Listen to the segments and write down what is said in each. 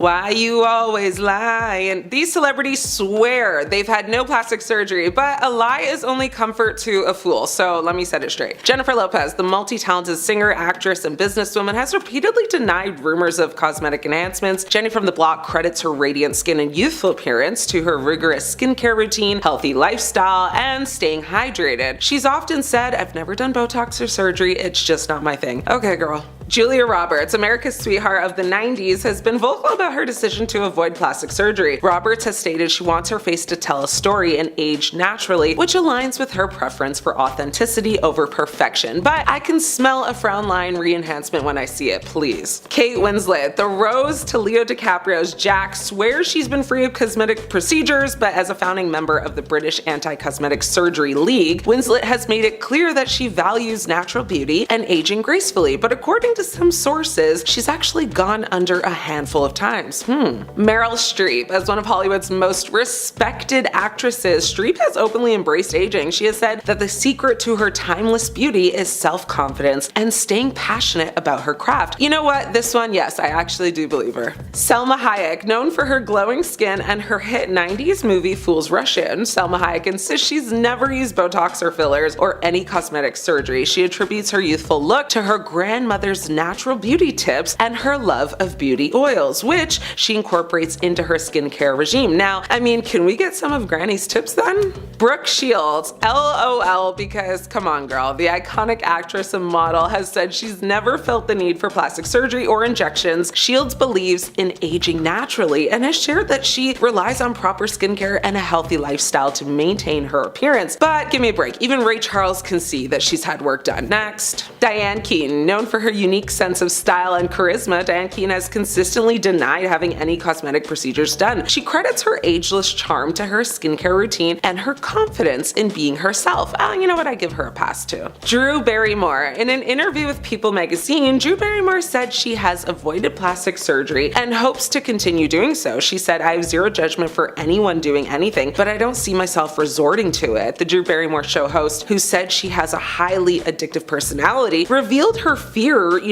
Why you always lie? And these celebrities swear they've had no plastic surgery, but a lie is only comfort to a fool, so let me set it straight. Jennifer Lopez, the multi-talented singer, actress, and businesswoman, has repeatedly denied rumors of cosmetic enhancements. Jenny from the Block credits her radiant skin and youthful appearance to her rigorous skincare routine, healthy lifestyle, and staying hydrated. She's often said, "I've never done Botox or surgery, it's just not my thing." Okay, girl. Julia Roberts, America's sweetheart of the 90s, has been vocal about her decision to avoid plastic surgery. Roberts has stated she wants her face to tell a story and age naturally, which aligns with her preference for authenticity over perfection. But I can smell a frown line re-enhancement when I see it, please. Kate Winslet, the Rose to Leo DiCaprio's Jack, swears she's been free of cosmetic procedures, but as a founding member of the British Anti-Cosmetic Surgery League, Winslet has made it clear that she values natural beauty and aging gracefully, but according to some sources, she's actually gone under a handful of times. Meryl Streep, as one of Hollywood's most respected actresses, Streep has openly embraced aging. She has said that the secret to her timeless beauty is self-confidence and staying passionate about her craft. You know what? This one, yes, I actually do believe her. Selma Hayek, known for her glowing skin and her hit 90s movie Fools Rush In, Selma Hayek insists she's never used Botox or fillers or any cosmetic surgery. She attributes her youthful look to her grandmother's natural beauty tips and her love of beauty oils, which she incorporates into her skincare regime. Now, I mean, can we get some of Granny's tips then? Brooke Shields, LOL, because come on girl, the iconic actress and model has said she's never felt the need for plastic surgery or injections. Shields believes in aging naturally and has shared that she relies on proper skincare and a healthy lifestyle to maintain her appearance. But give me a break, even Ray Charles can see that she's had work done. Next, Diane Keaton, known for her unique sense of style and charisma, Diane Keaton has consistently denied having any cosmetic procedures done. She credits her ageless charm to her skincare routine and her confidence in being herself. You know what, I give her a pass too. Drew Barrymore, in an interview with People magazine, Drew Barrymore said she has avoided plastic surgery and hopes to continue doing so. She said, "I have zero judgment for anyone doing anything, but I don't see myself resorting to it." The Drew Barrymore show host, who said she has a highly addictive personality, revealed her fear,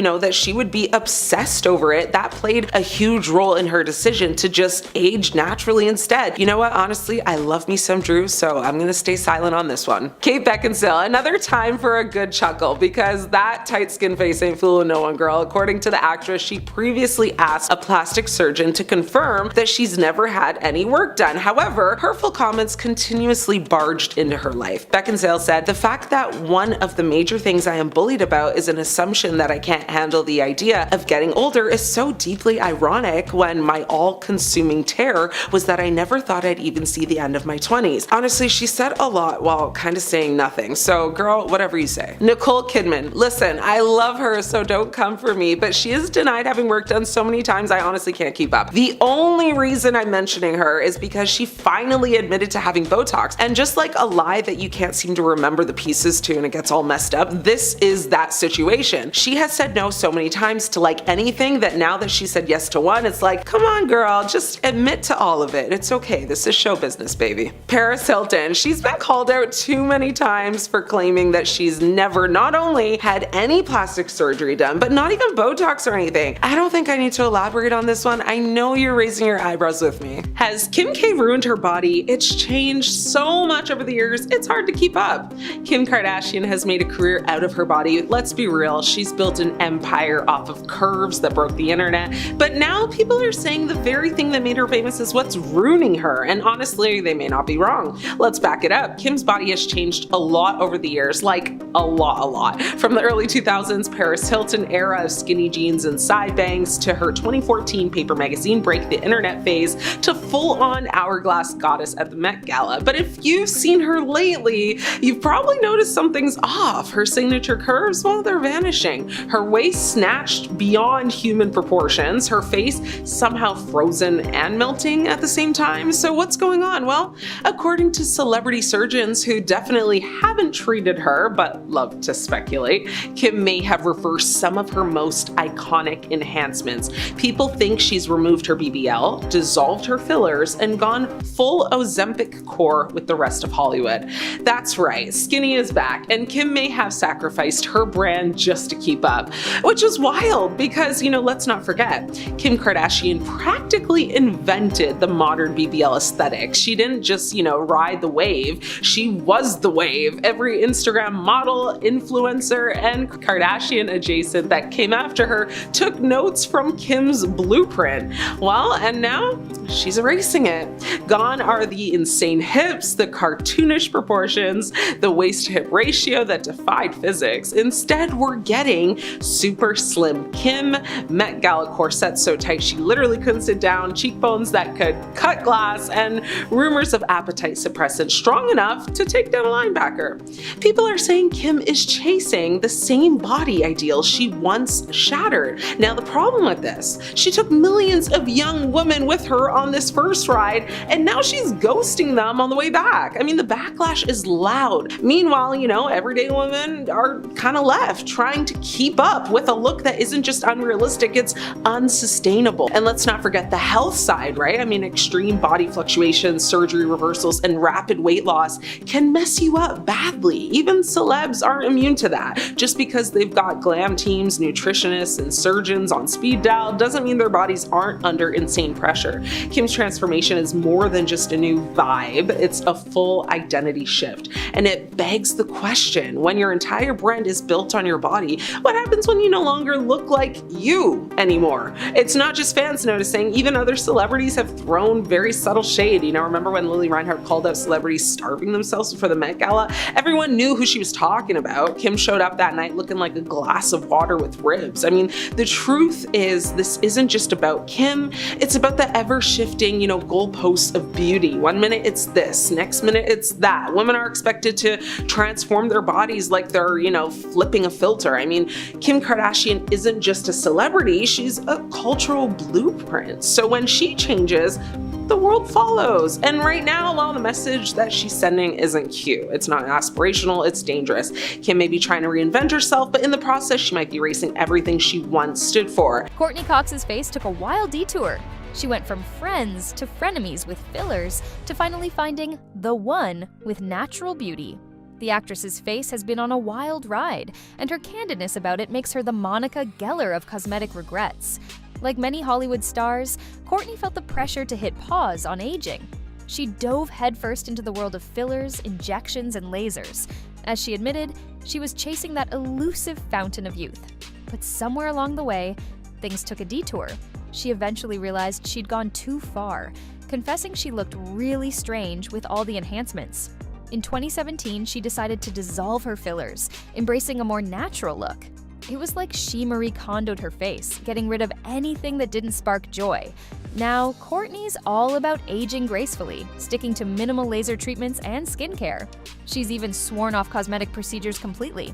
that she would be obsessed over it. That played a huge role in her decision to just age naturally instead. You know what, honestly, I love me some Drew, so I'm gonna stay silent on this one. Kate Beckinsale, another time for a good chuckle, because that tight skin face ain't fooling no one, girl. According to the actress, she previously asked a plastic surgeon to confirm that she's never had any work done. However, hurtful comments continuously barged into her life. Beckinsale said, "The fact that one of the major things I am bullied about is an assumption that I can't handle the idea of getting older is so deeply ironic when my all-consuming terror was that I never thought I'd even see the end of my 20s. Honestly, she said a lot while kind of saying nothing, so girl, whatever you say. Nicole Kidman, listen, I love her, so don't come for me, but she has denied having work done so many times I honestly can't keep up. The only reason I'm mentioning her is because she finally admitted to having Botox, and just like a lie that you can't seem to remember the pieces to and it gets all messed up, this is that situation. She has said no so many times to like anything that now that she said yes to one, it's like, come on girl, just admit to all of it. It's okay, this is show business, baby. Paris Hilton, she's been called out too many times for claiming that she's never not only had any plastic surgery done, but not even Botox or anything. I don't think I need to elaborate on this one. I know you're raising your eyebrows with me. Has Kim K ruined her body? It's changed so much over the years, it's hard to keep up. Kim Kardashian has made a career out of her body. Let's be real, she's built an empire off of curves that broke the internet, but now people are saying the very thing that made her famous is what's ruining her, and honestly, they may not be wrong. Let's back it up. Kim's body has changed a lot over the years, like a lot. From the early 2000s Paris Hilton era of skinny jeans and side bangs to her 2014 Paper Magazine break the internet phase to full-on hourglass goddess at the Met Gala. But if you've seen her lately, you've probably noticed something's off. Her signature curves, well, they're vanishing. Her waist snatched beyond human proportions, her face somehow frozen and melting at the same time. So what's going on? Well, according to celebrity surgeons who definitely haven't treated her but love to speculate, Kim may have reversed some of her most iconic enhancements. People think she's removed her BBL, dissolved her fillers, and gone full Ozempic core with the rest of Hollywood. That's right, skinny is back, and Kim may have sacrificed her brand just to keep up. Which is wild because, let's not forget, Kim Kardashian practically invented the modern BBL aesthetic. She didn't just, ride the wave, she was the wave. Every Instagram model, influencer, and Kardashian adjacent that came after her took notes from Kim's blueprint. Well, and now she's erasing it. Gone are the insane hips, the cartoonish proportions, the waist-to-hip ratio that defied physics. Instead, we're getting super slim Kim, Met Gala corsets so tight she literally couldn't sit down, cheekbones that could cut glass, and rumors of appetite suppressant strong enough to take down a linebacker. People are saying Kim is chasing the same body ideal she once shattered. Now, the problem with this, she took millions of young women with her on this first ride, and now she's ghosting them on the way back. I mean, the backlash is loud. Meanwhile, everyday women are kind of left trying to keep up with a look that isn't just unrealistic, it's unsustainable. And let's not forget the health side, right? I mean, extreme body fluctuations, surgery reversals, and rapid weight loss can mess you up badly. Even celebs aren't immune to that. Just because they've got glam teams, nutritionists, and surgeons on speed dial doesn't mean their bodies aren't under insane pressure. Kim's transformation is more than just a new vibe, it's a full identity shift. And it begs the question, when your entire brand is built on your body, what happens when you no longer look like you anymore? It's not just fans noticing, even other celebrities have thrown very subtle shade. Remember when Lily Reinhart called out celebrities starving themselves for the Met Gala? Everyone knew who she was talking about. Kim showed up that night looking like a glass of water with ribs. I mean, the truth is, this isn't just about Kim, it's about the ever-shifting, goalposts of beauty. One minute it's this, next minute it's that. Women are expected to transform their bodies like they're, flipping a filter. I mean, Kim Kardashian isn't just a celebrity, she's a cultural blueprint. So when she changes, the world follows. And right now, while the message that she's sending isn't cute, it's not aspirational, it's dangerous. Kim may be trying to reinvent herself, but in the process, she might be erasing everything she once stood for. Courtney Cox's face took a wild detour. She went from friends to frenemies with fillers to finally finding the one with natural beauty. The actress's face has been on a wild ride, and her candidness about it makes her the Monica Geller of cosmetic regrets. Like many Hollywood stars, Courtney felt the pressure to hit pause on aging. She dove headfirst into the world of fillers, injections, and lasers. As she admitted, she was chasing that elusive fountain of youth. But somewhere along the way, things took a detour. She eventually realized she'd gone too far, confessing she looked really strange with all the enhancements. In 2017, she decided to dissolve her fillers, embracing a more natural look. It was like she Marie Kondo'd her face, getting rid of anything that didn't spark joy. Now, Courtney's all about aging gracefully, sticking to minimal laser treatments and skincare. She's even sworn off cosmetic procedures completely.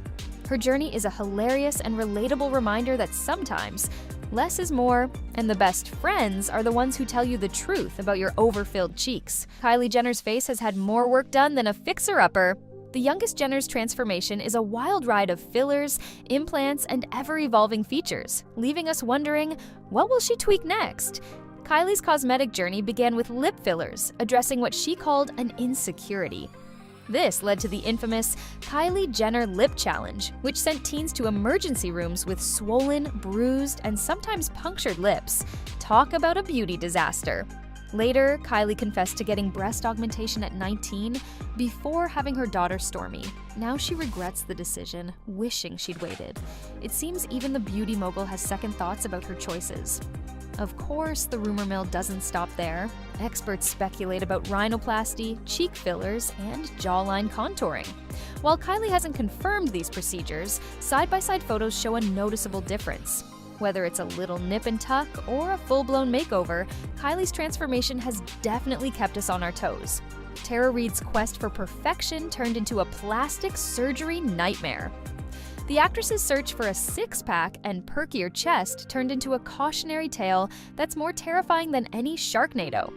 Her journey is a hilarious and relatable reminder that sometimes less is more, and the best friends are the ones who tell you the truth about your overfilled cheeks. Kylie Jenner's face has had more work done than a fixer-upper. The youngest Jenner's transformation is a wild ride of fillers, implants, and ever-evolving features, leaving us wondering, what will she tweak next? Kylie's cosmetic journey began with lip fillers, addressing what she called an insecurity. This led to the infamous Kylie Jenner Lip Challenge, which sent teens to emergency rooms with swollen, bruised, and sometimes punctured lips. Talk about a beauty disaster. Later, Kylie confessed to getting breast augmentation at 19 before having her daughter Stormi. Now she regrets the decision, wishing she'd waited. It seems even the beauty mogul has second thoughts about her choices. Of course, the rumor mill doesn't stop there. Experts speculate about rhinoplasty, cheek fillers, and jawline contouring. While Kylie hasn't confirmed these procedures, side-by-side photos show a noticeable difference. Whether it's a little nip and tuck or a full-blown makeover, Kylie's transformation has definitely kept us on our toes. Tara Reid's quest for perfection turned into a plastic surgery nightmare. The actress's search for a six-pack and perkier chest turned into a cautionary tale that's more terrifying than any Sharknado.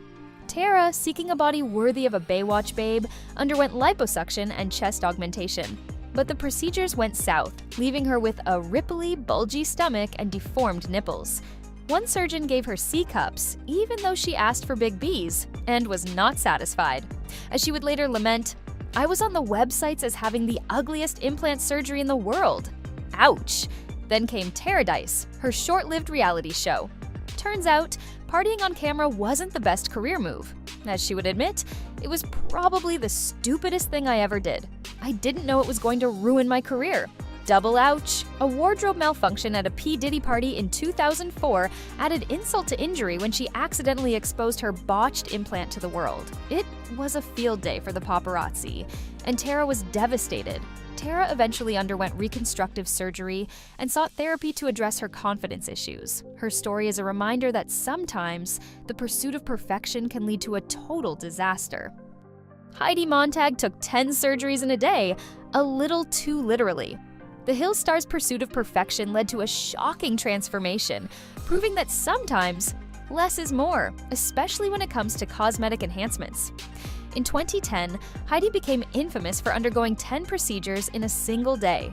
Tara, seeking a body worthy of a Baywatch babe, underwent liposuction and chest augmentation. But the procedures went south, leaving her with a ripply, bulgy stomach and deformed nipples. One surgeon gave her C-cups, even though she asked for big B's, and was not satisfied. As she would later lament, "I was on the websites as having the ugliest implant surgery in the world. Ouch." Then came Paradise, her short-lived reality show. Turns out, partying on camera wasn't the best career move. As she would admit, it was probably the stupidest thing I ever did. I didn't know it was going to ruin my career. Double ouch! A wardrobe malfunction at a P. Diddy party in 2004 added insult to injury when she accidentally exposed her botched implant to the world. It was a field day for the paparazzi, and Tara was devastated. Tara eventually underwent reconstructive surgery and sought therapy to address her confidence issues. Her story is a reminder that sometimes the pursuit of perfection can lead to a total disaster. Heidi Montag took 10 surgeries in a day, a little too literally. The Hill star's pursuit of perfection led to a shocking transformation, proving that sometimes less is more, especially when it comes to cosmetic enhancements. In 2010, Heidi became infamous for undergoing 10 procedures in a single day.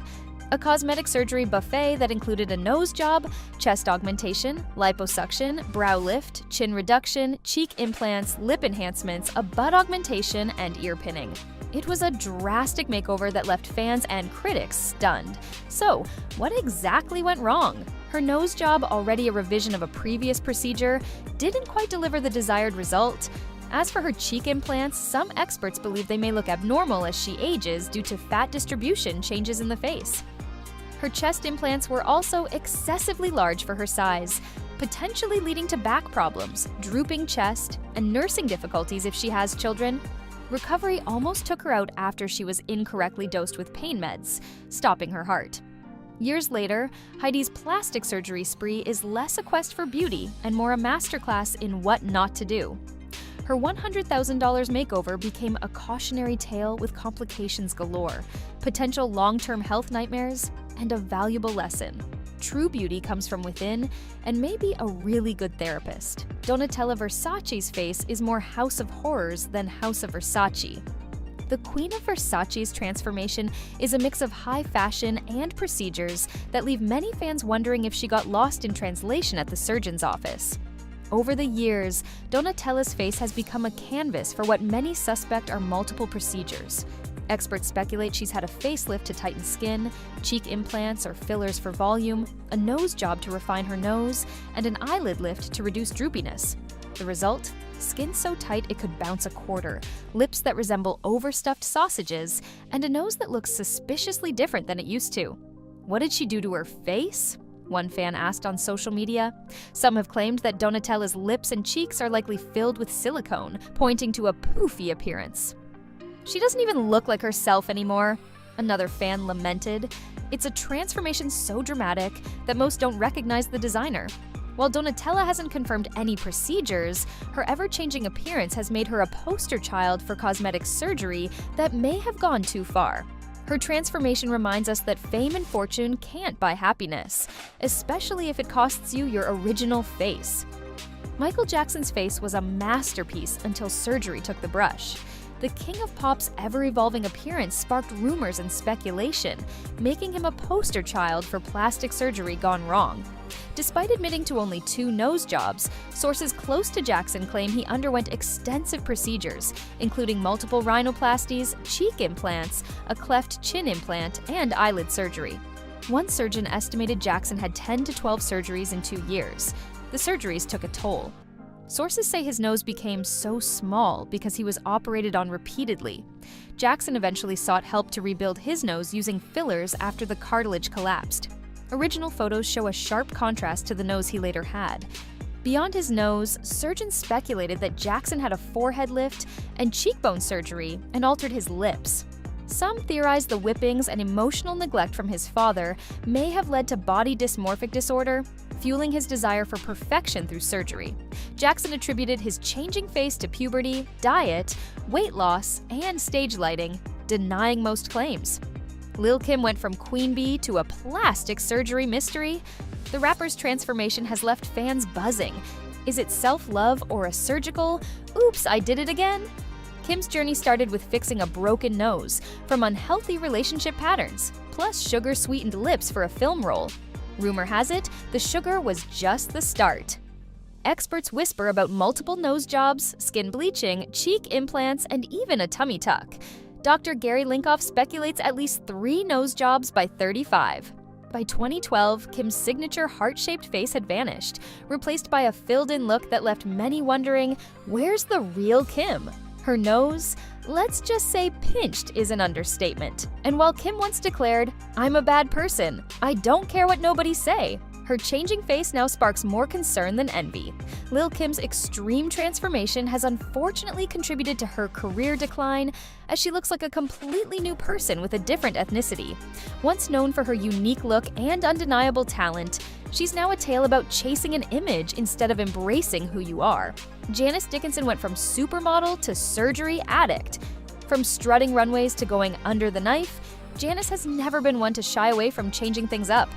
A cosmetic surgery buffet that included a nose job, chest augmentation, liposuction, brow lift, chin reduction, cheek implants, lip enhancements, a butt augmentation, and ear pinning. It was a drastic makeover that left fans and critics stunned. So, what exactly went wrong? Her nose job, already a revision of a previous procedure, didn't quite deliver the desired result. As for her cheek implants, some experts believe they may look abnormal as she ages due to fat distribution changes in the face. Her chest implants were also excessively large for her size, potentially leading to back problems, drooping chest, and nursing difficulties if she has children. Recovery almost took her out after she was incorrectly dosed with pain meds, stopping her heart. Years later, Heidi's plastic surgery spree is less a quest for beauty and more a masterclass in what not to do. Her $100,000 makeover became a cautionary tale with complications galore, potential long-term health nightmares, and a valuable lesson. True beauty comes from within and may be a really good therapist. Donatella Versace's face is more House of Horrors than House of Versace. The Queen of Versace's transformation is a mix of high fashion and procedures that leave many fans wondering if she got lost in translation at the surgeon's office. Over the years, Donatella's face has become a canvas for what many suspect are multiple procedures. Experts speculate she's had a facelift to tighten skin, cheek implants or fillers for volume, a nose job to refine her nose, and an eyelid lift to reduce droopiness. The result? Skin so tight it could bounce a quarter, lips that resemble overstuffed sausages, and a nose that looks suspiciously different than it used to. What did she do to her face? One fan asked on social media. Some have claimed that Donatella's lips and cheeks are likely filled with silicone, pointing to a poofy appearance. She doesn't even look like herself anymore, another fan lamented. It's a transformation so dramatic that most don't recognize the designer. While Donatella hasn't confirmed any procedures, her ever-changing appearance has made her a poster child for cosmetic surgery that may have gone too far. Her transformation reminds us that fame and fortune can't buy happiness, especially if it costs you your original face. Michael Jackson's face was a masterpiece until surgery took the brush. The King of Pop's ever-evolving appearance sparked rumors and speculation, making him a poster child for plastic surgery gone wrong. Despite admitting to only 2 nose jobs, sources close to Jackson claim he underwent extensive procedures, including multiple rhinoplasties, cheek implants, a cleft chin implant, and eyelid surgery. One surgeon estimated Jackson had 10 to 12 surgeries in 2 years. The surgeries took a toll. Sources say his nose became so small because he was operated on repeatedly. Jackson eventually sought help to rebuild his nose using fillers after the cartilage collapsed. Original photos show a sharp contrast to the nose he later had. Beyond his nose, surgeons speculated that Jackson had a forehead lift and cheekbone surgery and altered his lips. Some theorize the whippings and emotional neglect from his father may have led to body dysmorphic disorder, fueling his desire for perfection through surgery. Jackson attributed his changing face to puberty, diet, weight loss, and stage lighting, denying most claims. Lil' Kim went from queen bee to a plastic surgery mystery. The rapper's transformation has left fans buzzing. Is it self-love or a surgical, "oops, I did it again"? Kim's journey started with fixing a broken nose, from unhealthy relationship patterns, plus sugar-sweetened lips for a film role. Rumor has it, the sugar was just the start. Experts whisper about multiple nose jobs, skin bleaching, cheek implants, and even a tummy tuck. Dr. Gary Linkoff speculates at least 3 nose jobs by 35. By 2012, Kim's signature heart-shaped face had vanished, replaced by a filled-in look that left many wondering, where's the real Kim? Her nose, let's just say pinched, is an understatement. And while Kim once declared, "I'm a bad person, I don't care what nobody say," her changing face now sparks more concern than envy. Lil' Kim's extreme transformation has unfortunately contributed to her career decline, as she looks like a completely new person with a different ethnicity. Once known for her unique look and undeniable talent, she's now a tale about chasing an image instead of embracing who you are. Janice Dickinson went from supermodel to surgery addict. From strutting runways to going under the knife, Janice has never been one to shy away from changing things up.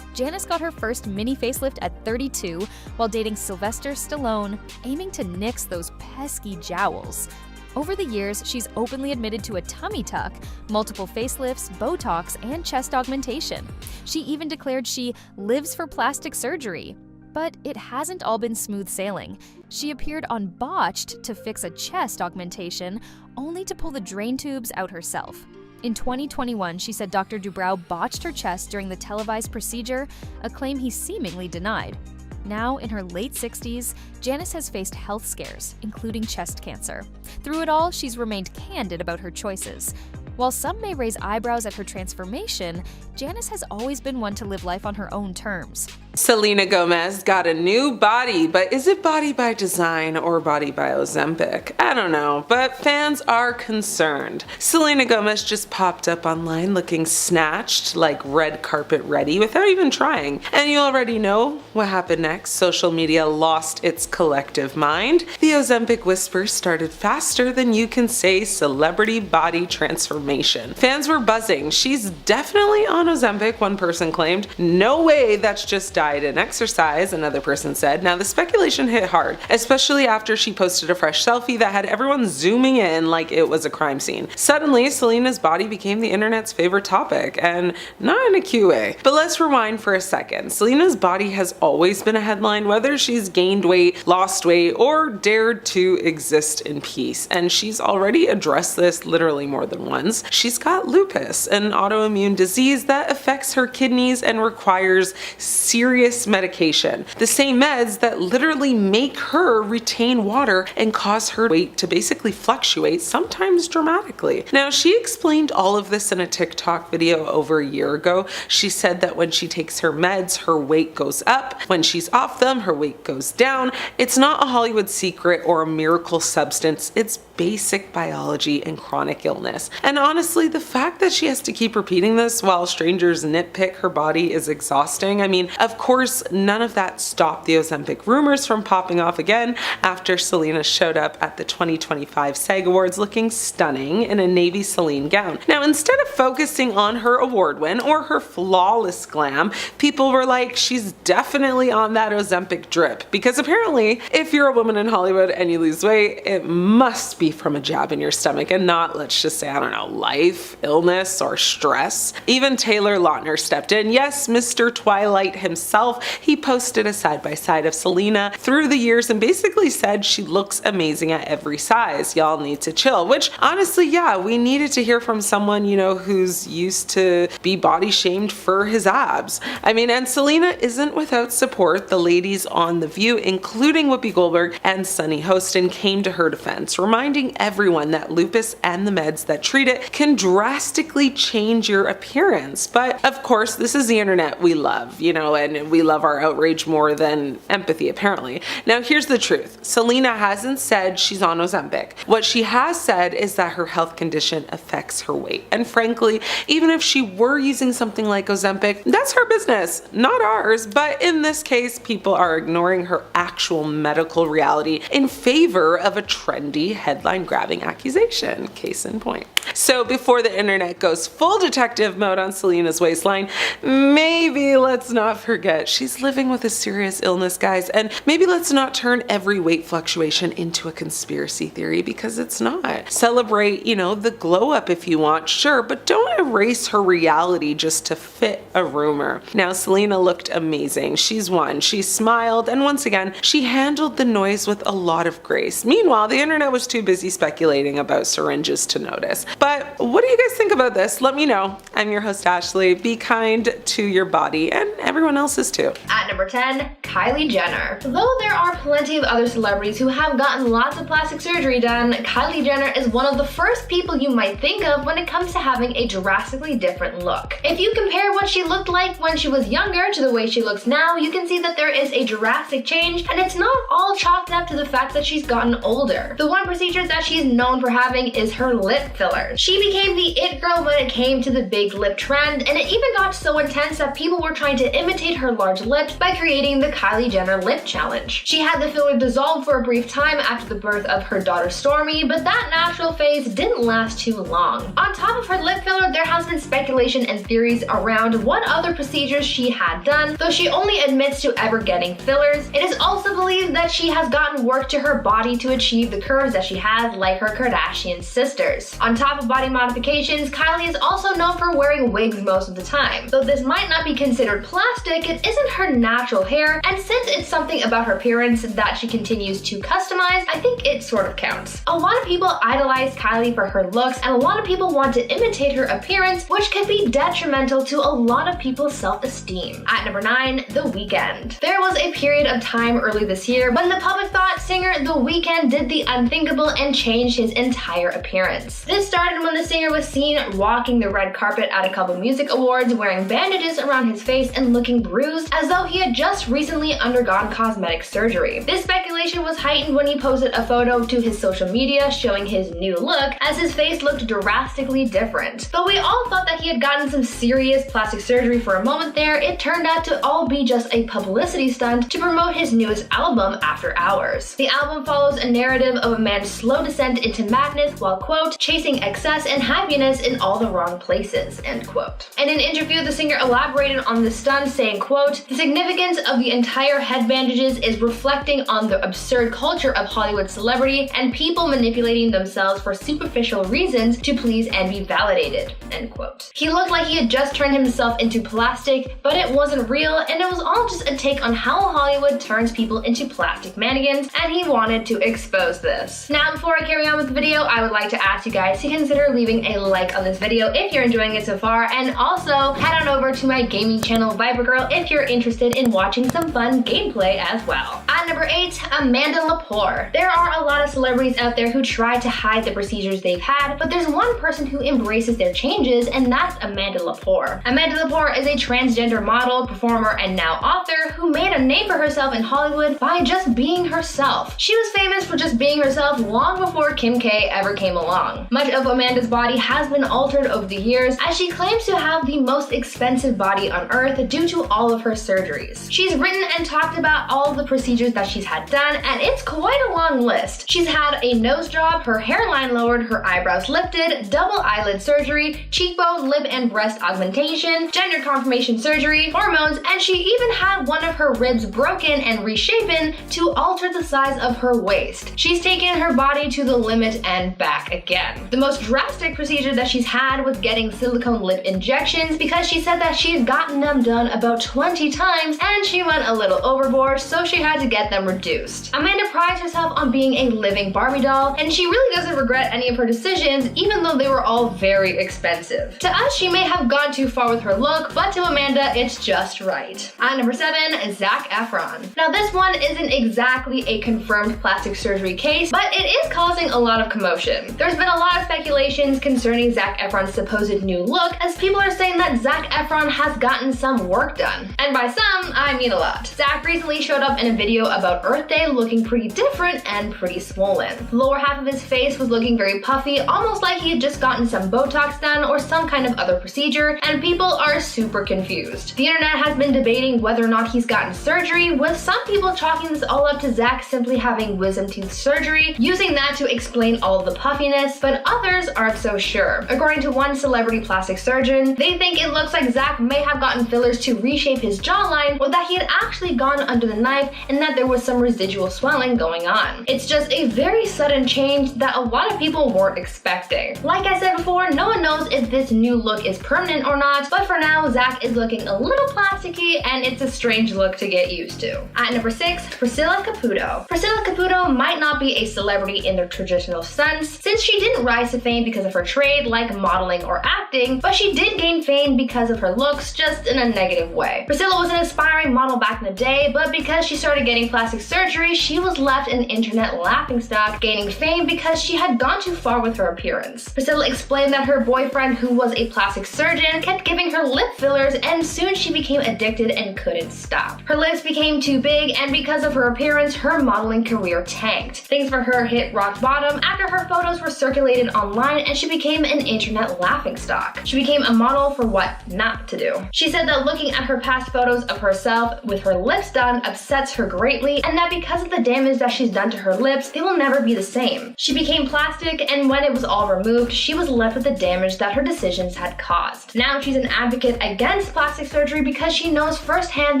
Janice got her first mini facelift at 32 while dating Sylvester Stallone, aiming to nix those pesky jowls. Over the years, she's openly admitted to a tummy tuck, multiple facelifts, Botox, and chest augmentation. She even declared she lives for plastic surgery. But it hasn't all been smooth sailing. She appeared on Botched to fix a chest augmentation, only to pull the drain tubes out herself. In 2021, she said Dr. Dubrow botched her chest during the televised procedure, a claim he seemingly denied. Now, in her late 60s, Janice has faced health scares, including chest cancer. Through it all, she's remained candid about her choices. While some may raise eyebrows at her transformation, Janice has always been one to live life on her own terms. Selena Gomez got a new body, but is it body by design or body by Ozempic? I don't know, but fans are concerned. Selena Gomez just popped up online looking snatched, like red carpet ready, without even trying. And you already know what happened next. Social media lost its collective mind. The Ozempic whisper started faster than you can say celebrity body transformation. Fans were buzzing. She's definitely on Ozempic, one person claimed. No way, that's just diet and exercise, another person said. Now the speculation hit hard, especially after she posted a fresh selfie that had everyone zooming in like it was a crime scene. Suddenly, Selena's body became the internet's favorite topic, and not in a cute way. But let's rewind for a second. Selena's body has always been a headline, whether she's gained weight, lost weight, or dared to exist in peace. And she's already addressed this literally more than once. She's got lupus, an autoimmune disease that affects her kidneys and requires serious medication. The same meds that literally make her retain water and cause her weight to basically fluctuate, sometimes dramatically. Now, she explained all of this in a TikTok video over a year ago. She said that when she takes her meds, her weight goes up. When she's off them, her weight goes down. It's not a Hollywood secret or a miracle substance. It's basic biology and chronic illness. And honestly, the fact that she has to keep repeating this while strangers nitpick her body is exhausting. I mean, of course, none of that stopped the Ozempic rumors from popping off again after Selena showed up at the 2025 SAG Awards looking stunning in a navy Celine gown. Now, instead of focusing on her award win or her flawless glam, people were like, she's definitely on that Ozempic drip. Because apparently, if you're a woman in Hollywood and you lose weight, it must be from a jab in your stomach and not, let's just say, I don't know, life, illness, or stress. Even Taylor Lautner stepped in. Yes, Mr. Twilight himself. He posted a side-by-side of Selena through the years and basically said she looks amazing at every size. Y'all need to chill. Which, honestly, yeah, we needed to hear from someone, you know, who's used to be body shamed for his abs. I mean, and Selena isn't without support. The ladies on The View, including Whoopi Goldberg and Sunny Hostin, came to her defense, reminding everyone that lupus and the meds that treat it can drastically change your appearance. But of course, this is the internet we love, you know, and we love our outrage more than empathy, apparently. Now, here's the truth. Selena hasn't said she's on Ozempic. What she has said is that her health condition affects her weight. And frankly, even if she were using something like Ozempic, that's her business, not ours. But in this case, people are ignoring her actual medical reality in favor of a trendy headline-grabbing accusation. Case in point. So before the internet goes full detective mode on Selena's waistline, maybe let's not forget she's living with a serious illness, guys, and maybe let's not turn every weight fluctuation into a conspiracy theory, because it's not. Celebrate, you know, the glow up if you want, sure, but don't erase her reality just to fit a rumor. Now, Selena looked amazing. She's won. She smiled, and once again, she handled the noise with a lot of grace. Meanwhile, the internet was too busy busy speculating about syringes to notice. But what do you guys think about this? Let me know. I'm your host, Ashley. Be kind to your body and everyone else's too. At number 10, Kylie Jenner. Though there are plenty of other celebrities who have gotten lots of plastic surgery done, Kylie Jenner is one of the first people you might think of when it comes to having a drastically different look. If you compare what she looked like when she was younger to the way she looks now, you can see that there is a drastic change, and it's not all chalked up to the fact that she's gotten older. The one procedure that she's known for having is her lip fillers. She became the it girl when it came to the big lip trend, and it even got so intense that people were trying to imitate her large lips by creating the Kylie Jenner lip challenge. She had the filler dissolve for a brief time after the birth of her daughter Stormi, but that natural phase didn't last too long. On top of her lip filler, there has been speculation and theories around what other procedures she had done, though she only admits to ever getting fillers. It is also believed that she has gotten work to her body to achieve the curves that she has, like her Kardashian sisters. On top of body modifications, Kylie is also known for wearing wigs most of the time. Though this might not be considered plastic, it isn't her natural hair, and since it's something about her appearance that she continues to customize, I think it sort of counts. A lot of people idolize Kylie for her looks, and a lot of people want to imitate her appearance, which could be detrimental to a lot of people's self-esteem. At number 9, The Weeknd. There was a period of time early this year when the public thought singer The Weeknd did the unthinkable and changed his entire appearance. This started when the singer was seen walking the red carpet at a couple music awards wearing bandages around his face and looking bruised as though he had just recently undergone cosmetic surgery. This speculation was heightened when he posted a photo to his social media showing his new look, as his face looked drastically different. Though we all thought that he had gotten some serious plastic surgery for a moment there, it turned out to all be just a publicity stunt to promote his newest album, After Hours. The album follows a narrative of a man's slow descent into madness while, quote, chasing excess and happiness in all the wrong places, end quote. In an interview, the singer elaborated on the stunt, saying, quote, the significance of the entire head bandages is reflecting on the absurd culture of Hollywood celebrity and people manipulating themselves for superficial reasons to please and be validated, end quote. He looked like he had just turned himself into plastic, but it wasn't real, and it was all just a take on how Hollywood turns people into plastic mannequins, and he wanted to expose this. Now, before I carry on with the video, I would like to ask you guys to consider leaving a like on this video if you're enjoying it so far, and also head on over to my gaming channel Viper Girl if you're interested in watching some fun gameplay as well. At number 8, Amanda Lepore. There are a lot of celebrities out there who try to hide the procedures they've had, but there's one person who embraces their changes, and that's Amanda Lepore. Amanda Lepore is a transgender model, performer, and now author who made a name for herself in Hollywood by just being herself. She was famous for just being herself long before Kim K ever came along. Much of Amanda's body has been altered over the years, as she claims to have the most expensive body on earth due to all of her surgeries. She's written and talked about all of the procedures that she's had done, and it's quite a long list. She's had a nose job, her hairline lowered, her eyebrows lifted, double eyelid surgery, cheekbone, lip and breast augmentation, gender confirmation surgery, hormones, and she even had one of her ribs broken and reshapen to alter the size of her waist. She's taken her body to the limit and back again. The most drastic procedure that she's had was getting silicone lip injections, because she said that she had gotten them done about 20 times and she went a little overboard, so she had to get them reduced. Amanda prides herself on being a living Barbie doll, and she really doesn't regret any of her decisions, even though they were all very expensive. To us, she may have gone too far with her look, but to Amanda, it's just right. At number 7, Zac Efron. Now this one isn't exactly a confirmed plastic surgery case, but it is causing a lot of commotion. There's been a lot of speculations concerning Zac Efron's supposed new look, as people are saying that Zac Efron has gotten some work done. And by some, I mean a lot. Zac recently showed up in a video about Earth Day looking pretty different and pretty swollen. The lower half of his face was looking very puffy, almost like he had just gotten some Botox done or some kind of other procedure, and people are super confused. The internet has been debating whether or not he's gotten surgery, with some people chalking this all up to Zac simply having wisdom tooth surgery, using that to explain all of the puffiness, but others aren't so sure. According to one celebrity plastic surgeon, they think it looks like Zac may have gotten fillers to reshape his jawline, or that he had actually gone under the knife and that that there was some residual swelling going on. It's just a very sudden change that a lot of people weren't expecting. Like I said before, no one knows if this new look is permanent or not, but for now, Zach is looking a little plasticky and it's a strange look to get used to. At number 6, Priscilla Caputo. Priscilla Caputo might not be a celebrity in the traditional sense, since she didn't rise to fame because of her trade like modeling or acting, but she did gain fame because of her looks, just in a negative way. Priscilla was an aspiring model back in the day, but because she started getting plastic surgery, she was left an internet laughingstock, gaining fame because she had gone too far with her appearance. Priscilla explained that her boyfriend, who was a plastic surgeon, kept giving her lip fillers, and soon she became addicted and couldn't stop. Her lips became too big, and because of her appearance, her modeling career tanked. Things for her hit rock bottom after her photos were circulated online and she became an internet laughingstock. She became a model for what not to do. She said that looking at her past photos of herself with her lips done upsets her greatly, and that because of the damage that she's done to her lips, they will never be the same. She became plastic, and when it was all removed, she was left with the damage that her decisions had caused. Now she's an advocate against plastic surgery because she knows firsthand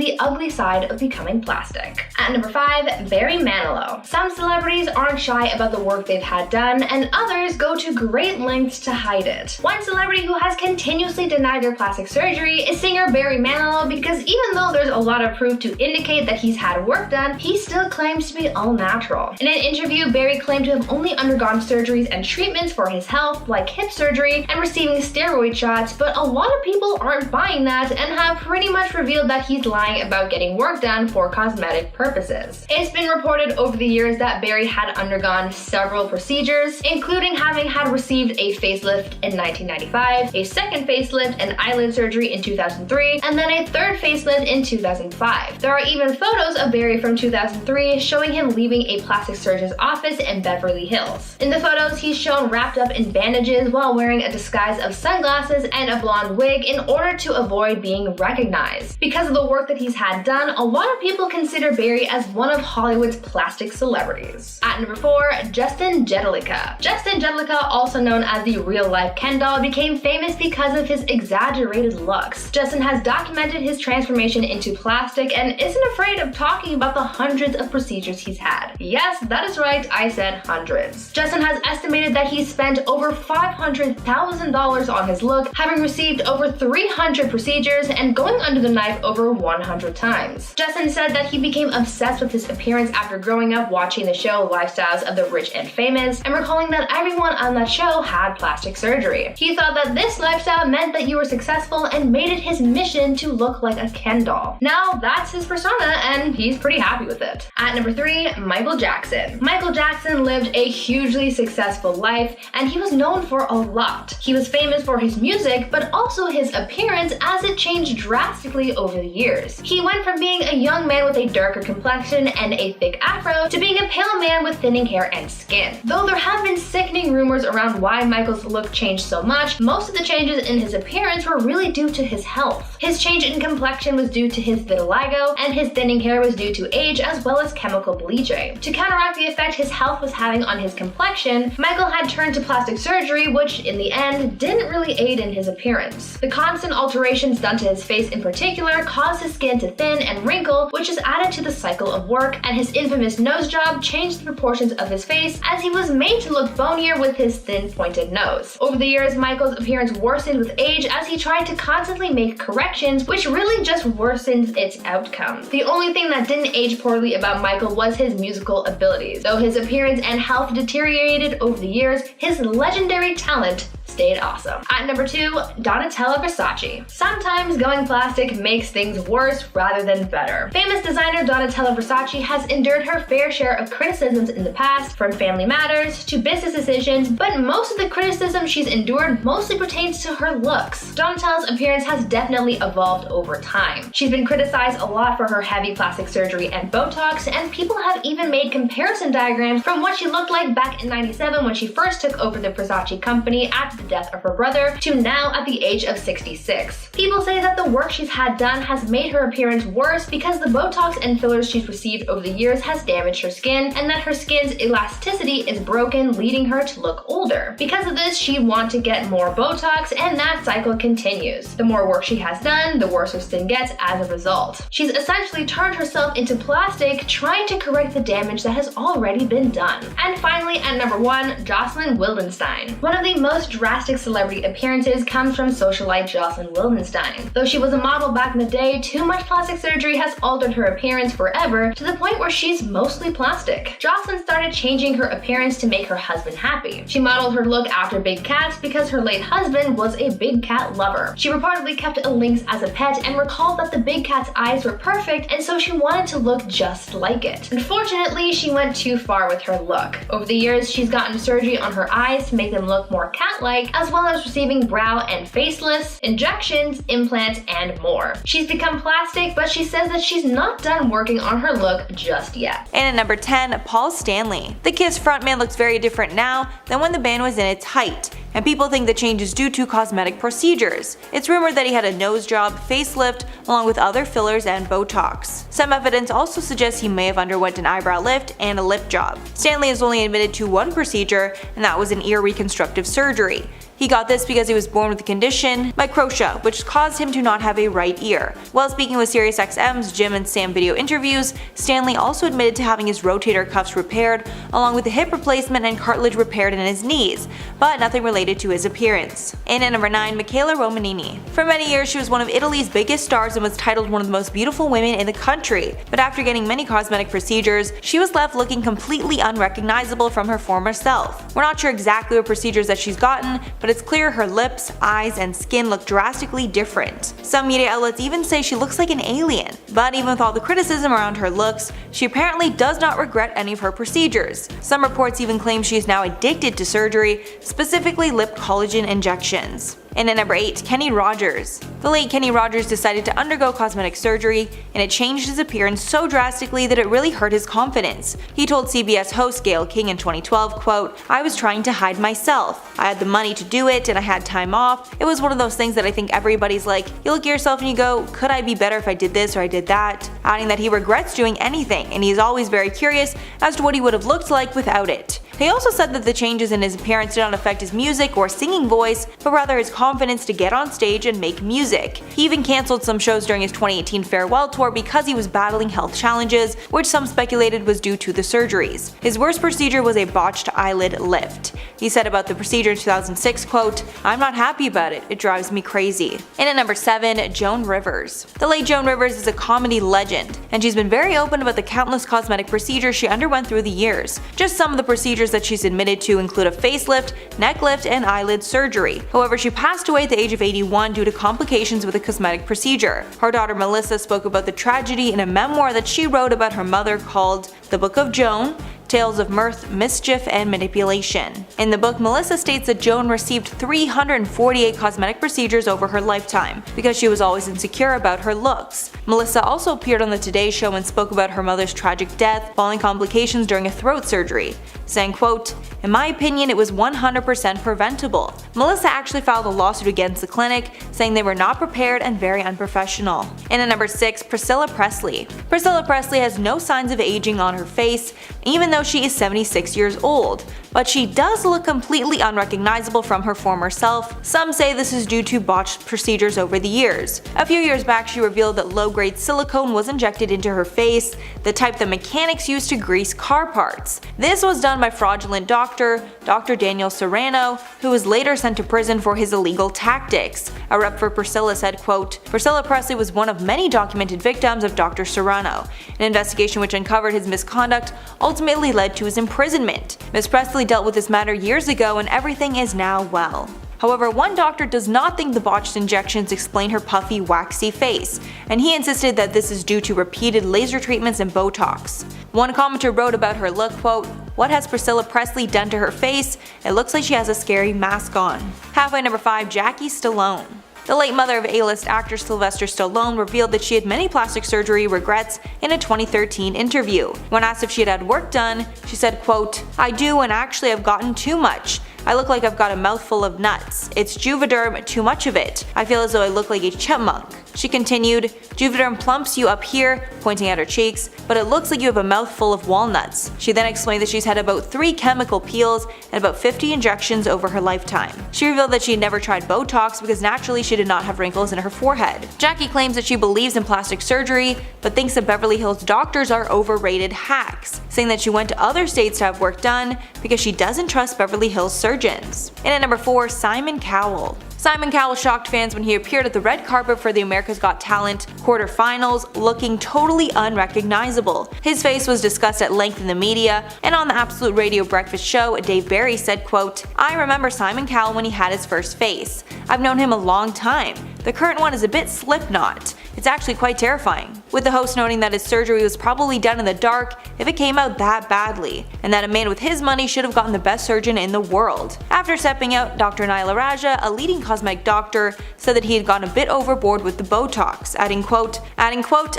the ugly side of becoming plastic. At number 5, Barry Manilow. Some celebrities aren't shy about the work they've had done, and others go to great lengths to hide it. One celebrity who has continuously denied their plastic surgery is singer Barry Manilow, because even though there's a lot of proof to indicate that he's had work done, he still claims to be all natural. In an interview, Barry claimed to have only undergone surgeries and treatments for his health, like hip surgery and receiving steroid shots, but a lot of people aren't buying that and have pretty much revealed that he's lying about getting work done for cosmetic purposes. It's been reported over the years that Barry had undergone several procedures, including having had received a facelift in 1995, a second facelift and eyelid surgery in 2003, and then a third facelift in 2005. There are even photos of Barry from 2003 showing him leaving a plastic surgeon's office in Beverly Hills. In the photos, he's shown wrapped up in bandages while wearing a disguise of sunglasses and a blonde wig in order to avoid being recognized. Because of the work that he's had done, a lot of people consider Barry as one of Hollywood's plastic celebrities. At number 4, Justin Jedlicka. Justin Jedlicka, also known as the real-life Ken doll, became famous because of his exaggerated looks. Justin has documented his transformation into plastic and isn't afraid of talking about the hundreds of procedures he's had. Yes, that is right, I said hundreds. Justin has estimated that he spent over $500,000 on his look, having received over 300 procedures and going under the knife over 100 times. Justin said that he became obsessed with his appearance after growing up watching the show Lifestyles of the Rich and Famous and recalling that everyone on that show had plastic surgery. He thought that this lifestyle meant that you were successful and made it his mission to look like a Ken doll. Now that's his persona and he's pretty happy with it. At number 3, Michael Jackson. Michael Jackson lived a hugely successful life and he was known for a lot. He was famous for his music, but also his appearance, as it changed drastically over the years. He went from being a young man with a darker complexion and a thick afro to being a pale man with thinning hair and skin. Though there have been sickening rumors around why Michael's look changed so much, most of the changes in his appearance were really due to his health. His change in complexion was due to his vitiligo, and his thinning hair was due to age as well as chemical bleaching. To counteract the effect his health was having on his complexion, Michael had turned to plastic surgery, which in the end didn't really aid in his appearance. The constant alterations done to his face in particular caused his skin to thin and wrinkle, which is added to the cycle of work, and his infamous nose job changed the proportions of his face as he was made to look bonier with his thin pointed nose. Over the years, Michael's appearance worsened with age as he tried to constantly make corrections, which really just worsened its outcome. The only thing that didn't age poorly about Michael was his musical abilities. Though his appearance and health deteriorated over the years, his legendary talent stayed awesome. At number 2, Donatella Versace. Sometimes going plastic makes things worse rather than better. Famous designer Donatella Versace has endured her fair share of criticisms in the past, from Family Matters to business decisions, but most of the criticism she's endured mostly pertains to her looks. Donatella's appearance has definitely evolved over time. She's been criticized a lot for her heavy plastic surgery and Botox, and people have even made comparison diagrams from what she looked like back in '97 when she first took over the Versace company at after the death of her brother to now at the age of 66. People say that the work she's had done has made her appearance worse because the Botox and fillers she's received over the years has damaged her skin, and that her skin's elasticity is broken, leading her to look older. Because of this, she'd want to get more Botox, and that cycle continues. The more work she has done, the worse her skin gets as a result. She's essentially turned herself into plastic, trying to correct the damage that has already been done. And finally, at number 1, Jocelyn Wildenstein. One of the most drastic celebrity appearances comes from socialite Jocelyn Wildenstein. Though she was a model back in the day, too much plastic surgery has altered her appearance forever to the point where she's mostly plastic. Jocelyn started changing her appearance to make her husband happy. She modeled her look after big cats because her late husband was a big cat lover. She reportedly kept a lynx as a pet and recalled that the big cat's eyes were perfect, and so she wanted to look just like it. Unfortunately, she went too far with her look. Over the years, she's gotten surgery on her eyes to make them look more cat-like, as well as receiving brow and facelifts, injections, implants, and more. She's become plastic, but she says that she's not done working on her look just yet. And at number 10, Paul Stanley. The Kiss frontman looks very different now than when the band was in its height, and people think the change is due to cosmetic procedures. It's rumored that he had a nose job, facelift, along with other fillers and Botox. Some evidence also suggests he may have underwent an eyebrow lift and a lip job. Stanley is only admitted to one procedure, and that was an ear reconstructive surgery. He got this because he was born with the condition microtia, which caused him to not have a right ear. While speaking with SiriusXM's Jim and Sam video interviews, Stanley also admitted to having his rotator cuffs repaired, along with a hip replacement and cartilage repaired in his knees, but nothing related to his appearance. And at number 9, Michaela Romanini. For many years, she was one of Italy's biggest stars and was titled one of the most beautiful women in the country, but after getting many cosmetic procedures, she was left looking completely unrecognizable from her former self. We're not sure exactly what procedures that she's gotten, but it's clear her lips, eyes, and skin look drastically different. Some media outlets even say she looks like an alien. But even with all the criticism around her looks, she apparently does not regret any of her procedures. Some reports even claim she is now addicted to surgery, specifically lip collagen injections. And at number 8, Kenny Rogers. The late Kenny Rogers decided to undergo cosmetic surgery, and it changed his appearance so drastically that it really hurt his confidence. He told CBS host Gayle King in 2012, quote, "I was trying to hide myself. I had the money to do it and I had time off. It was one of those things that I think everybody's like, you look at yourself and you go, could I be better if I did this or I did that?" Adding that he regrets doing anything, and he's always very curious as to what he would have looked like without it. He also said that the changes in his appearance did not affect his music or singing voice, but rather his confidence to get on stage and make music. He even cancelled some shows during his 2018 farewell tour because he was battling health challenges, which some speculated was due to the surgeries. His worst procedure was a botched eyelid lift. He said about the procedure in 2006, quote, "I'm not happy about it, it drives me crazy." And at number 7, Joan Rivers. The late Joan Rivers is a comedy legend, and she's been very open about the countless cosmetic procedures she underwent through the years. Just some of the procedures that she's admitted to include a facelift, neck lift, and eyelid surgery. However, she passed away at the age of 81 due to complications with a cosmetic procedure. Her daughter Melissa spoke about the tragedy in a memoir that she wrote about her mother called The Book of Joan, Tales of Mirth, Mischief, and Manipulation. In the book, Melissa states that Joan received 348 cosmetic procedures over her lifetime because she was always insecure about her looks. Melissa also appeared on the Today Show and spoke about her mother's tragic death following complications during a throat surgery, saying, quote, "In my opinion, it was 100% preventable." Melissa actually filed a lawsuit against the clinic, saying they were not prepared and very unprofessional. And at number 6, Priscilla Presley. Priscilla Presley has no signs of aging on her face, even though she is 76 years old, but she does look completely unrecognizable from her former self. Some say this is due to botched procedures over the years. A few years back, she revealed that low-grade silicone was injected into her face, the type that mechanics use to grease car parts. This was done by fraudulent doctor, Dr. Daniel Serrano, who was later sent to prison for his illegal tactics. A rep for Priscilla said, quote, "Priscilla Presley was one of many documented victims of Dr. Serrano. An investigation which uncovered his misconduct ultimately led to his imprisonment. Ms. Presley dealt with this matter years ago and everything is now well." However, one doctor does not think the botched injections explain her puffy, waxy face, and he insisted that this is due to repeated laser treatments and Botox. One commenter wrote about her look, quote, "What has Priscilla Presley done to her face? It looks like she has a scary mask on." Halfway number 5, Jackie Stallone. The late mother of A-list actor Sylvester Stallone revealed that she had many plastic surgery regrets in a 2013 interview. When asked if she had had work done, she said, quote, "I do, and actually I've gotten too much. I look like I've got a mouthful of nuts. It's Juvederm, too much of it. I feel as though I look like a chipmunk. She continued, Juvederm plumps you up here, pointing at her cheeks, but it looks like you have a mouthful of walnuts. She then explained that she's had about 3 chemical peels and about 50 injections over her lifetime. She revealed that she had never tried Botox because naturally she did not have wrinkles in her forehead. Jackie claims that she believes in plastic surgery, but thinks that Beverly Hills doctors are overrated hacks, saying that she went to other states to have work done because she doesn't trust Beverly Hills surgeons. And at number 4, Simon Cowell. Simon Cowell shocked fans when he appeared at the red carpet for the America's Got Talent quarterfinals looking totally unrecognizable. His face was discussed at length in the media, and on the Absolute Radio Breakfast show, Dave Barry said, quote, I remember Simon Cowell when he had his first face. I've known him a long time. The current one is a bit Slipknot. It's actually quite terrifying. With the host noting that his surgery was probably done in the dark if it came out that badly, and that a man with his money should have gotten the best surgeon in the world. After stepping out, Dr. Naila Raja, a leading cosmetic doctor, said that he had gone a bit overboard with the Botox, adding quote,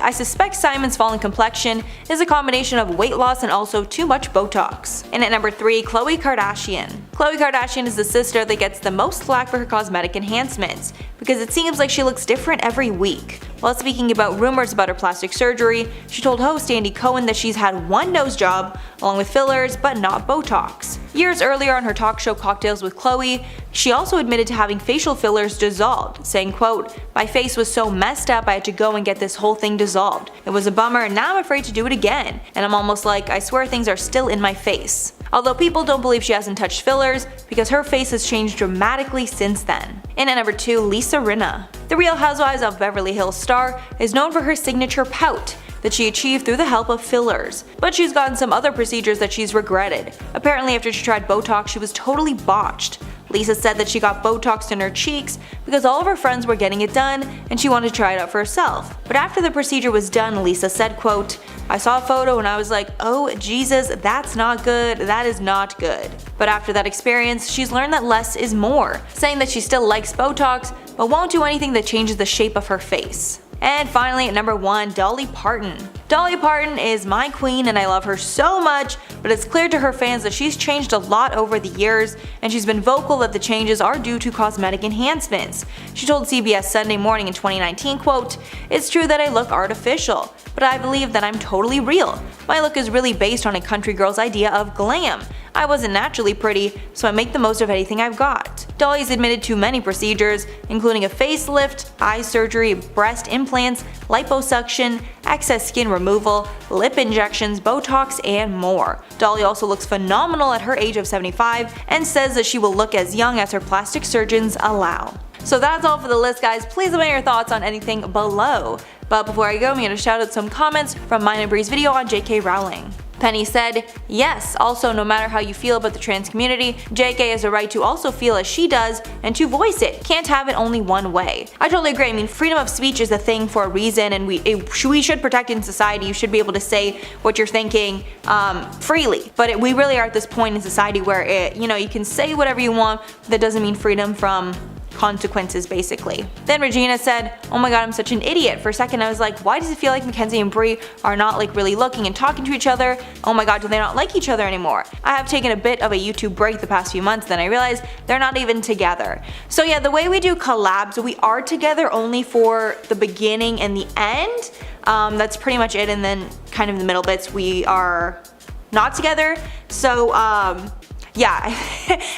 I suspect Simon's fallen complexion is a combination of weight loss and also too much Botox. And at number 3, Khloe Kardashian. Khloe Kardashian is the sister that gets the most flack for her cosmetic enhancements, because it seems like she looks different every week. While speaking about rumors about her plastic surgery, she told host Andy Cohen that she's had 1 nose job, along with fillers, but not Botox. Years earlier on her talk show Cocktails with Khloe, she also admitted to having facial fillers dissolved, saying quote, my face was so messed up I had to go and get this whole thing dissolved. It was a bummer and now I'm afraid to do it again, and I'm almost like I swear things are still in my face. Although people don't believe she hasn't touched fillers because her face has changed dramatically since then. And at number 2, Lisa Rinna. The Real Housewives of Beverly Hills star is known for her signature pout that she achieved through the help of fillers, but she's gotten some other procedures that she's regretted. Apparently after she tried Botox she was totally botched. Lisa said that she got Botox in her cheeks because all of her friends were getting it done and she wanted to try it out for herself. But after the procedure was done, Lisa said quote, I saw a photo and I was like, oh Jesus, that's not good, that is not good. But after that experience, she's learned that less is more, saying that she still likes Botox but won't do anything that changes the shape of her face. And finally at number 1, Dolly Parton. Dolly Parton is my queen and I love her so much, but it's clear to her fans that she's changed a lot over the years, and she's been vocal that the changes are due to cosmetic enhancements. She told CBS Sunday Morning in 2019, quote, it's true that I look artificial, but I believe that I'm totally real. My look is really based on a country girl's idea of glam. I wasn't naturally pretty, so I make the most of anything I've got. Dolly's admitted to many procedures, including a facelift, eye surgery, breast implants, liposuction, excess skin removal, lip injections, Botox, and more. Dolly also looks phenomenal at her age of 75 and says that she will look as young as her plastic surgeons allow. So that's all for the list, guys. Please let me know your thoughts on anything below. But before I go, I'm going to shout out some comments from mine and Bree's video on J.K. Rowling. Penny said, yes, also no matter how you feel about the trans community, JK has a right to also feel as she does and to voice it. Can't have it only one way. I totally agree. I mean, freedom of speech is a thing for a reason, and we should protect it in society. You should be able to say what you're thinking freely. But we really are at this point in society where you can say whatever you want, but that doesn't mean freedom from consequences, basically. Then Regina said, oh my god, I'm such an idiot. For a second I was like, why does it feel like Mackenzie and Bree are not really looking and talking to each other? Oh my god, do they not like each other anymore? I have taken a bit of a YouTube break the past few months, then I realized they're not even together. So yeah, the way we do collabs, we are together only for the beginning and the end. That's pretty much it, and then kind of the middle bits we are not together. So yeah,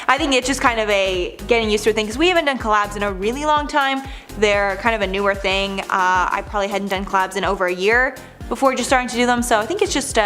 I think it's just kind of a getting used to a thing because we haven't done collabs in a really long time. They're kind of a newer thing. I probably hadn't done collabs in over a year before just starting to do them, so I think it's just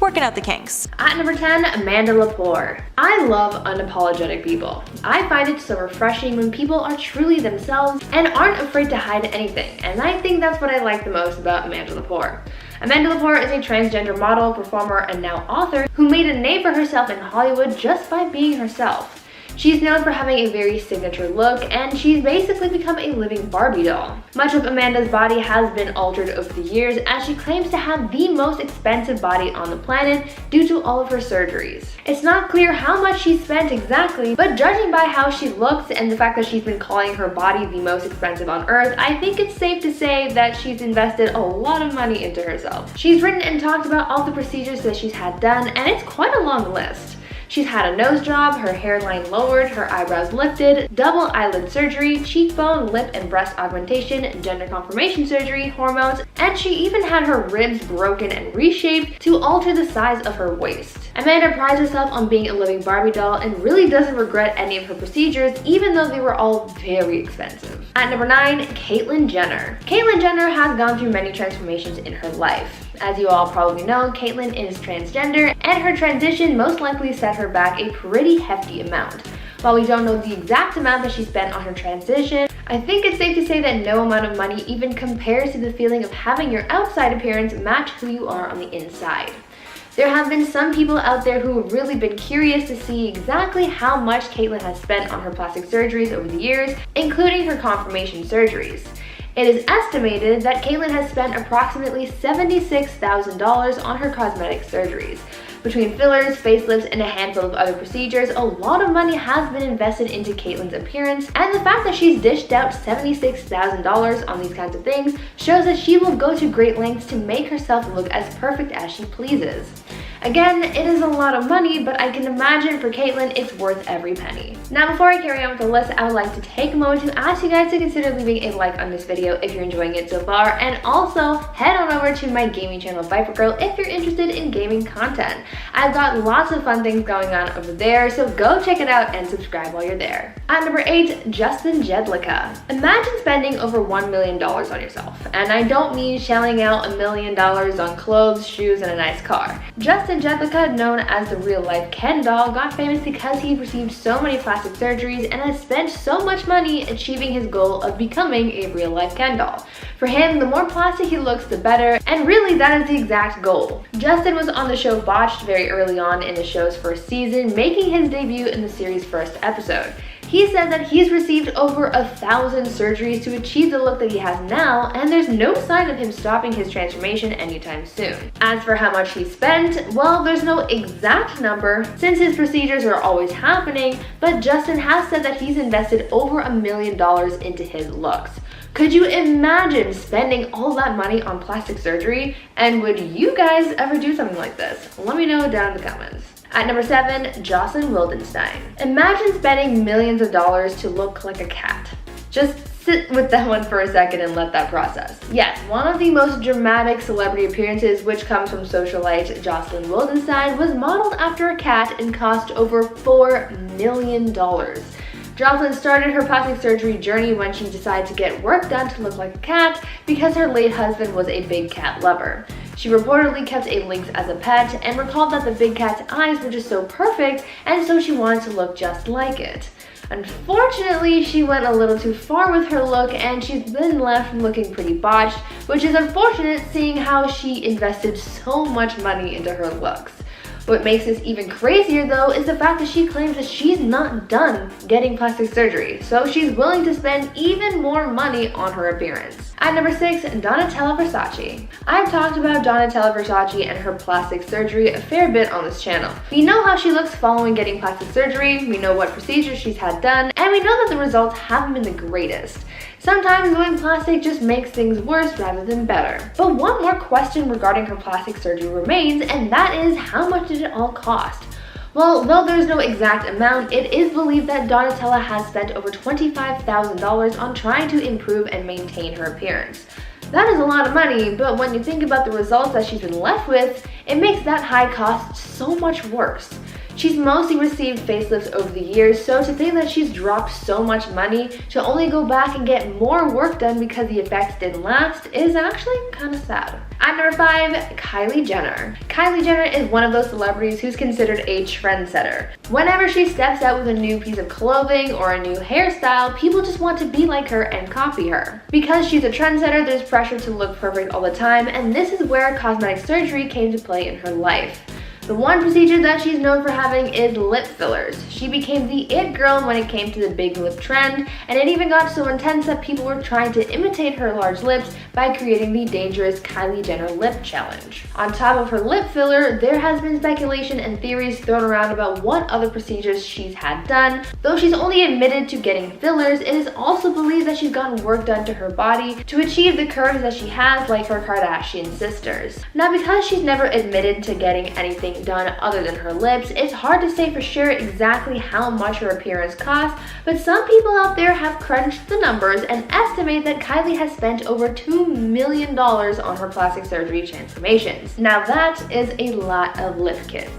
working out the kinks. At number 10, Amanda Lepore. I love unapologetic people. I find it so refreshing when people are truly themselves and aren't afraid to hide anything, and I think that's what I like the most about Amanda Lepore. Amanda Lepore is a transgender model, performer, and now author who made a name for herself in Hollywood just by being herself. She's known for having a very signature look, and she's basically become a living Barbie doll. Much of Amanda's body has been altered over the years, as she claims to have the most expensive body on the planet due to all of her surgeries. It's not clear how much she spent exactly, but judging by how she looks and the fact that she's been calling her body the most expensive on earth, I think it's safe to say that she's invested a lot of money into herself. She's written and talked about all the procedures that she's had done, and it's quite a long list. She's had a nose job, her hairline lowered, her eyebrows lifted, double eyelid surgery, cheekbone, lip and breast augmentation, gender confirmation surgery, hormones, and she even had her ribs broken and reshaped to alter the size of her waist. Amanda prides herself on being a living Barbie doll and really doesn't regret any of her procedures, even though they were all very expensive. At number 9, Caitlyn Jenner. Caitlyn Jenner has gone through many transformations in her life. As you all probably know, Caitlyn is transgender, and her transition most likely set her back a pretty hefty amount. While we don't know the exact amount that she spent on her transition, I think it's safe to say that no amount of money even compares to the feeling of having your outside appearance match who you are on the inside. There have been some people out there who have really been curious to see exactly how much Caitlyn has spent on her plastic surgeries over the years, including her confirmation surgeries. It is estimated that Caitlyn has spent approximately $76,000 on her cosmetic surgeries. Between fillers, facelifts, and a handful of other procedures, a lot of money has been invested into Caitlyn's appearance, and the fact that she's dished out $76,000 on these kinds of things shows that she will go to great lengths to make herself look as perfect as she pleases. Again, it is a lot of money, but I can imagine for Caitlyn it's worth every penny. Now before I carry on with the list, I would like to take a moment to ask you guys to consider leaving a like on this video if you're enjoying it so far, and also head on over to my gaming channel Viper Girl if you're interested in gaming content. I've got lots of fun things going on over there, so go check it out and subscribe while you're there. At number 8, Justin Jedlicka. Imagine spending over $1 million on yourself, and I don't mean shelling out $1 million on clothes, shoes, and a nice car. Justin Jedlicka, known as the real-life Ken doll, got famous because he received so many plastic surgeries and has spent so much money achieving his goal of becoming a real-life Ken doll. For him, the more plastic he looks, the better, and really that is the exact goal. Justin was on the show Botched very early on in the show's first season, making his debut in the series' first episode. He said that he's received over 1,000 surgeries to achieve the look that he has now, and there's no sign of him stopping his transformation anytime soon. As for how much he spent, well, there's no exact number since his procedures are always happening, but Justin has said that he's invested over $1 million into his looks. Could you imagine spending all that money on plastic surgery? And would you guys ever do something like this? Let me know down in the comments. At number 7, Jocelyn Wildenstein. Imagine spending millions of dollars to look like a cat. Just sit with that one for a second and let that process. Yes, one of the most dramatic celebrity appearances, which comes from socialite Jocelyn Wildenstein, was modeled after a cat and cost over $4 million. Jocelyn started her plastic surgery journey when she decided to get work done to look like a cat because her late husband was a big cat lover. She reportedly kept a lynx as a pet and recalled that the big cat's eyes were just so perfect, and so she wanted to look just like it. Unfortunately, she went a little too far with her look and she's been left looking pretty botched, which is unfortunate seeing how she invested so much money into her looks. What makes this even crazier though is the fact that she claims that she's not done getting plastic surgery, so she's willing to spend even more money on her appearance. At number 6, Donatella Versace. I've talked about Donatella Versace and her plastic surgery a fair bit on this channel. We know how she looks following getting plastic surgery, we know what procedures she's had done, and we know that the results haven't been the greatest. Sometimes going plastic just makes things worse rather than better. But one more question regarding her plastic surgery remains, and that is, how much did it all cost? Well, though there's no exact amount, it is believed that Donatella has spent over $25,000 on trying to improve and maintain her appearance. That is a lot of money, but when you think about the results that she's been left with, it makes that high cost so much worse. She's mostly received facelifts over the years, so to think that she's dropped so much money to only go back and get more work done because the effects didn't last is actually kind of sad. At number 5, Kylie Jenner. Kylie Jenner is one of those celebrities who's considered a trendsetter. Whenever she steps out with a new piece of clothing or a new hairstyle, people just want to be like her and copy her. Because she's a trendsetter, there's pressure to look perfect all the time, and this is where cosmetic surgery came to play in her life. The one procedure that she's known for having is lip fillers. She became the it girl when it came to the big lip trend, and it even got so intense that people were trying to imitate her large lips by creating the dangerous Kylie Jenner lip challenge. On top of her lip filler, there has been speculation and theories thrown around about what other procedures she's had done. Though she's only admitted to getting fillers, it is also believed that she's gotten work done to her body to achieve the curves that she has, like her Kardashian sisters. Now, because she's never admitted to getting anything anything done other than her lips. It's hard to say for sure exactly how much her appearance costs, but some people out there have crunched the numbers and estimate that Kylie has spent over $2 million on her plastic surgery transformations. Now that is a lot of lip kits.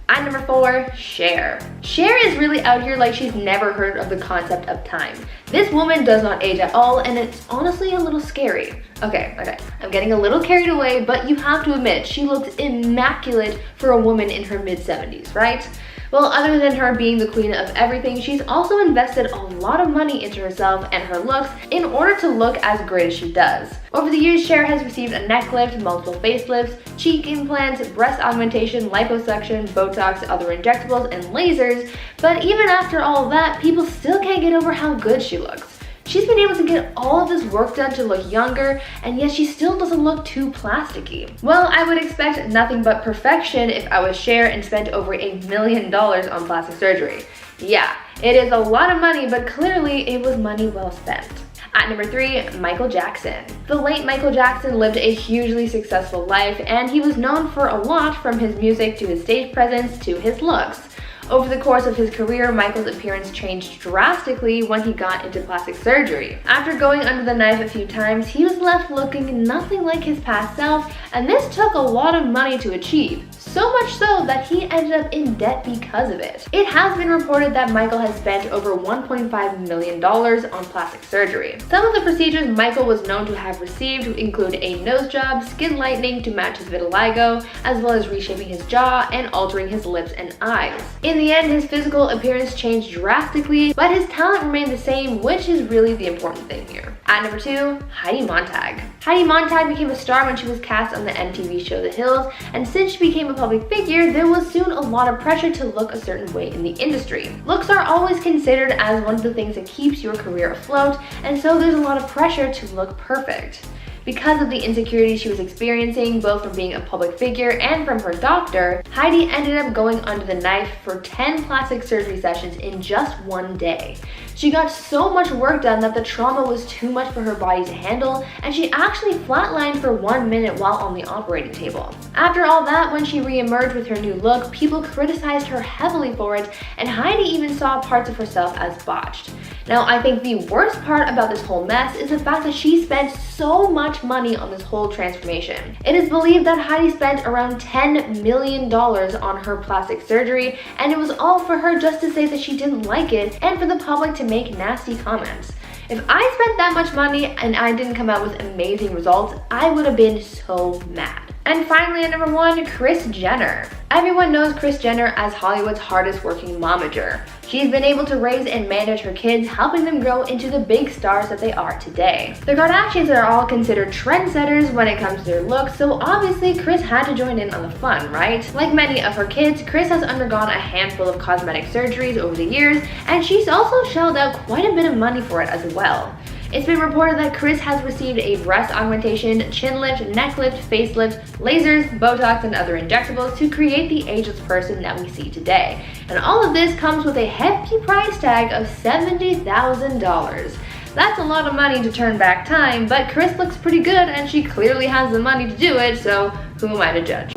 At number 4, Cher. Cher is really out here like she's never heard of the concept of time. This woman does not age at all, and it's honestly a little scary. Okay, I'm getting a little carried away, but you have to admit, she looks immaculate for a woman in her mid-70s, right? Well, other than her being the queen of everything, she's also invested a lot of money into herself and her looks in order to look as great as she does. Over the years, Cher has received a neck lift, multiple facelifts, cheek implants, breast augmentation, liposuction, Botox, other injectables, and lasers, but even after all that, people still can't get over how good she looks. She's been able to get all of this work done to look younger, and yet she still doesn't look too plasticky. Well, I would expect nothing but perfection if I was Cher and spent over $1 million on plastic surgery. Yeah, it is a lot of money, but clearly it was money well spent. At number 3, Michael Jackson. The late Michael Jackson lived a hugely successful life, and he was known for a lot, from his music to his stage presence to his looks. Over the course of his career, Michael's appearance changed drastically when he got into plastic surgery. After going under the knife a few times, he was left looking nothing like his past self, and this took a lot of money to achieve. So much so that he ended up in debt because of it. It has been reported that Michael has spent over $1.5 million on plastic surgery. Some of the procedures Michael was known to have received include a nose job, skin lightening to match his vitiligo, as well as reshaping his jaw and altering his lips and eyes. In the end, his physical appearance changed drastically, but his talent remained the same, which is really the important thing here. At number 2, Heidi Montag. Heidi Montag became a star when she was cast on the MTV show The Hills, and since she became a public figure, there was soon a lot of pressure to look a certain way in the industry. Looks are always considered as one of the things that keeps your career afloat, and so there's a lot of pressure to look perfect. Because of the insecurity she was experiencing, both from being a public figure and from her doctor, Heidi ended up going under the knife for 10 plastic surgery sessions in just one day. She got so much work done that the trauma was too much for her body to handle, and she actually flatlined for 1 minute while on the operating table. After all that, when she re-emerged with her new look, people criticized her heavily for it, and Heidi even saw parts of herself as botched. Now, I think the worst part about this whole mess is the fact that she spent so much money on this whole transformation. It is believed that Heidi spent around $10 million on her plastic surgery, and it was all for her just to say that she didn't like it and for the public to make nasty comments. If I spent that much money and I didn't come out with amazing results, I would have been so mad. And finally, at number 1, Kris Jenner. Everyone knows Kris Jenner as Hollywood's hardest working momager. She's been able to raise and manage her kids, helping them grow into the big stars that they are today. The Kardashians are all considered trendsetters when it comes to their looks, so obviously Kris had to join in on the fun, right? Like many of her kids, Kris has undergone a handful of cosmetic surgeries over the years, and she's also shelled out quite a bit of money for it as well. It's been reported that Kris has received a breast augmentation, chin lift, neck lift, facelift, lasers, Botox, and other injectables to create the ageless person that we see today. And all of this comes with a hefty price tag of $70,000. That's a lot of money to turn back time, but Kris looks pretty good and she clearly has the money to do it, so who am I to judge?